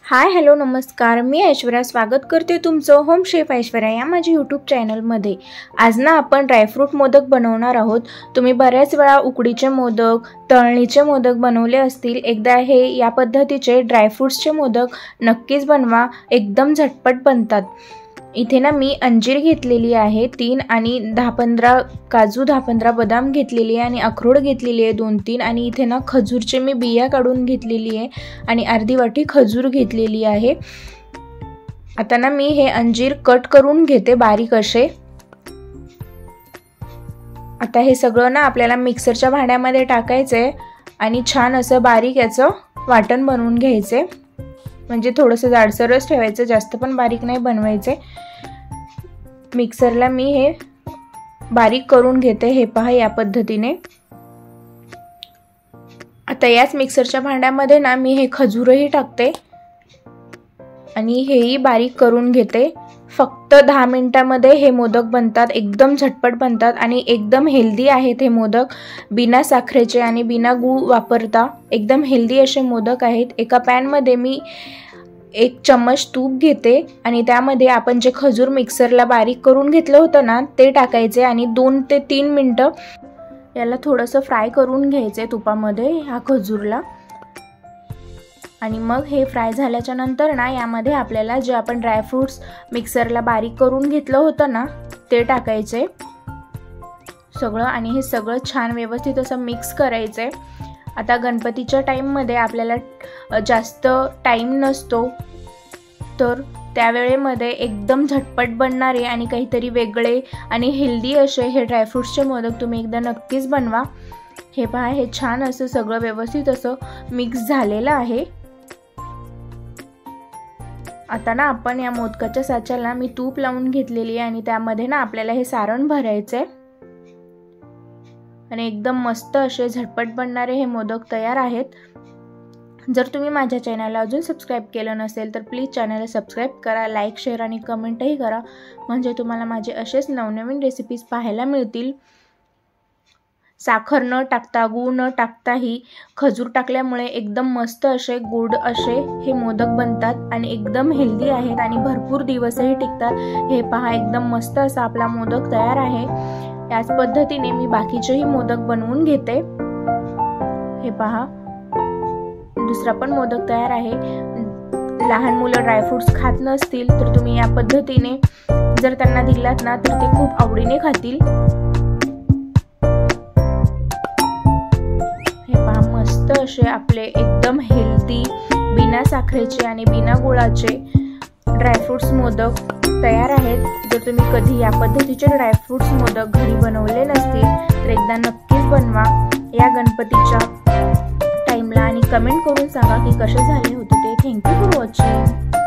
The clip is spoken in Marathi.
हाय हॅलो नमस्कार, मी ऐश्वर्या स्वागत करते तुमचं होम शेफ ऐश्वर्या या माझ्या यूट्यूब चॅनलमध्ये। आज ना आपण ड्रायफ्रूट मोदक बनवणार आहोत। तुम्ही बऱ्याच वेळा उकडीचे मोदक, तळणीचे मोदक बनवले असतील। एकदा हे या पद्धतीचे ड्रायफ्रूट्सचे मोदक नक्कीच बनवा, एकदम झटपट बनतात। इथे ना मी अंजीर घेतलेली आहे 3 आणि 10-15 काजू, 10-15 बदाम घेतलेली आहे आणि अक्रोड घेतलेली आहे 2-3 आणि इथे ना खजूरचे मी बिया काढून घेतलेली आहे आणि अर्धी वाटी खजूर घेतलेली आहे। आता ना मी हे अंजीर कट करून घेते बारीक असे। आता हे सगळं ना आपल्याला मिक्सरच्या भांड्यामध्ये टाकायचे आणि छान असं बारीक याचं वाटण बनवून घ्यायचे। म्हणजे थोडंसं जाडसरच ठेवायचं, जास्त पण बारीक नाही बनवायचे। मिक्सरला मी हे बारीक करून घेते, हे पहा या पद्धतीने। आता याच मिक्सरच्या भांड्यामध्ये ना मी हे खजूरही टाकते आणि हेही बारीक करून घेते। फक्त 10 मिनिटांमध्ये हे मोदक बनतात, एकदम झटपट बनतात आणि एकदम हेल्दी आहेत हे मोदक। बिना साखरेचे आणि बिना गूळ वापरता एकदम हेल्दी असे मोदक आहेत। एका पॅनमध्ये मी 1 चम्मच तूप घेते आणि त्यामध्ये आपण जे खजूर मिक्सरला बारीक करून घेतलं होतं ना ते टाकायचे आणि 2 ते 3 मिनिटं याला थोडंसं फ्राय करून घ्यायचे तुपामध्ये ह्या खजूरला। आणि मग हे फ्राय झाल्याच्या नंतर ना यामध्ये आपल्याला जे आपण ड्रायफ्रूट्स मिक्सरला बारीक करून घेतलं होतं ना ते टाकायचे सगळं आणि हे सगळं छान व्यवस्थित असं मिक्स करायचे। आता गणपतीच्या टाईममध्ये आपल्याला जास्त टाईम नसतो, तर त्यावेळेमध्ये एकदम झटपट बनणारे आणि काहीतरी वेगळे आणि हेल्दी असे हे ड्रायफ्रूट्सचे मोदक तुम्ही एकदा नक्कीच बनवा। हे पहा, हे छान असं सगळं व्यवस्थित असं मिक्स झालेलं आहे। आता ना आपण या मोदकाच्या साच्याला मी तूप लावून घेतलेली आहे आणि त्यामध्ये ना आपल्याला हे सारण भरायचे आणि एकदम मस्त असे झटपट बनणारे हे मोदक तयार आहेत। जर तुम्ही माझ्या चॅनलला अजून सबस्क्राईब केलं नसेल तर प्लीज चॅनलला सबस्क्राईब करा, लाईक, शेअर आणि कमेंटही करा, म्हणजे तुम्हाला माझे असेच नवनवीन रेसिपीज पाहायला मिळतील। साखर न टाकता, गूळ न टाकताही खजूर टाकल्यामुळे एकदम मस्त असे गोड असे हे मोदक बनतात आणि एकदम हेल्दी आहेत आणि भरपूर दिवसही टिकतात। हे पहा, एकदम मस्त असा आपला मोदक तयार आहे। याच पद्धतीने मी बाकीचेही मोदक बनवून घेते। हे पहा, दुसरा पण मोदक तयार आहे। लहान मुलं ड्रायफ्रूट्स खात नसतील तर तुम्ही या पद्धतीने जर त्यांना दिलात ना तर ते खूप आवडीने खातील। हे पहा, मस्त असे आपले एकदम हेल्दी बिना साखरेचे आणि बिना गुळाचे ड्रायफ्रूट्स मोदक तयार आहेत। जर तुम्ही कधी या पद्धतीचे ड्रायफ्रूट्स मोदक घरी बनवले नसतील तर एकदा नक्कीच बनवा या गणपतीच्या टाइमला आणि कमेंट करून सांगा की कसे झाले होते ते। Thank you for watching.